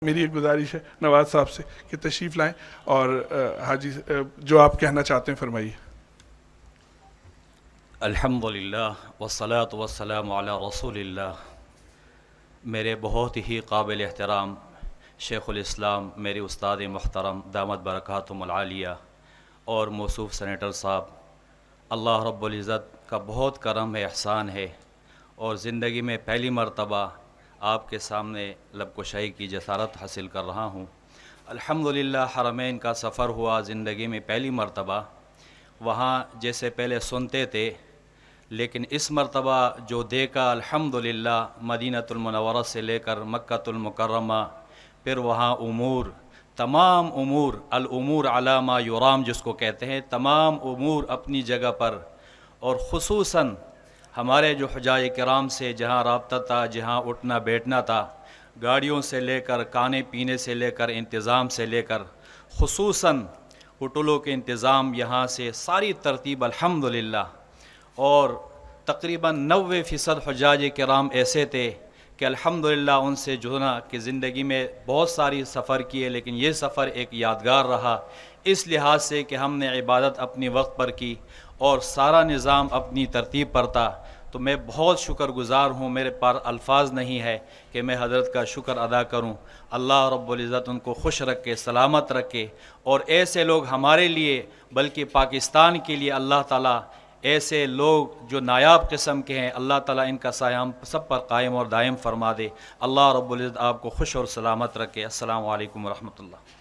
میری ایک گزارش ہے نواز صاحب سے کہ تشریف لائیں اور حاجی جو آپ کہنا چاہتے ہیں فرمائیے۔ الحمدللہ والصلاة والسلام علی رسول اللہ۔ میرے بہت ہی قابل احترام شیخ الاسلام میرے استاد محترم دامت برکاتہم العالیہ اور موصوف سینیٹر صاحب، اللہ رب العزت کا بہت کرم ہے، احسان ہے، اور زندگی میں پہلی مرتبہ آپ کے سامنے لب کشائی کی جسارت حاصل کر رہا ہوں۔ الحمدللہ حرمین کا سفر ہوا زندگی میں پہلی مرتبہ، وہاں جیسے پہلے سنتے تھے، لیکن اس مرتبہ جو دیکھا الحمدللہ مدینۃ المنورہ سے لے کر مکۃ المکرمہ، پھر وہاں امور، تمام امور، الامور علی ما یرام جس کو کہتے ہیں، تمام امور اپنی جگہ پر، اور خصوصاً ہمارے جو حجاج کرام سے جہاں رابطہ تھا، جہاں اٹھنا بیٹھنا تھا، گاڑیوں سے لے کر کھانے پینے سے لے کر انتظام سے لے کر خصوصاً ہوٹلوں کے انتظام، یہاں سے ساری ترتیب الحمدللہ، اور تقریباً 90% حجاج کرام ایسے تھے کہ الحمدللہ ان سے جو نا کہ زندگی میں بہت ساری سفر کیے، لیکن یہ سفر ایک یادگار رہا اس لحاظ سے کہ ہم نے عبادت اپنی وقت پر کی اور سارا نظام اپنی ترتیب پر تھا۔ تو میں بہت شکر گزار ہوں، میرے پاس الفاظ نہیں ہے کہ میں حضرت کا شکر ادا کروں۔ اللہ رب العزت ان کو خوش رکھے، سلامت رکھے، اور ایسے لوگ ہمارے لیے بلکہ پاکستان کے لیے اللہ تعالیٰ ایسے لوگ جو نایاب قسم کے ہیں، اللہ تعالیٰ ان کا سایہ ہم سب پر قائم اور دائم فرما دے۔ اللہ رب العزت آپ کو خوش اور سلامت رکھے۔ السلام علیکم ورحمۃ اللہ۔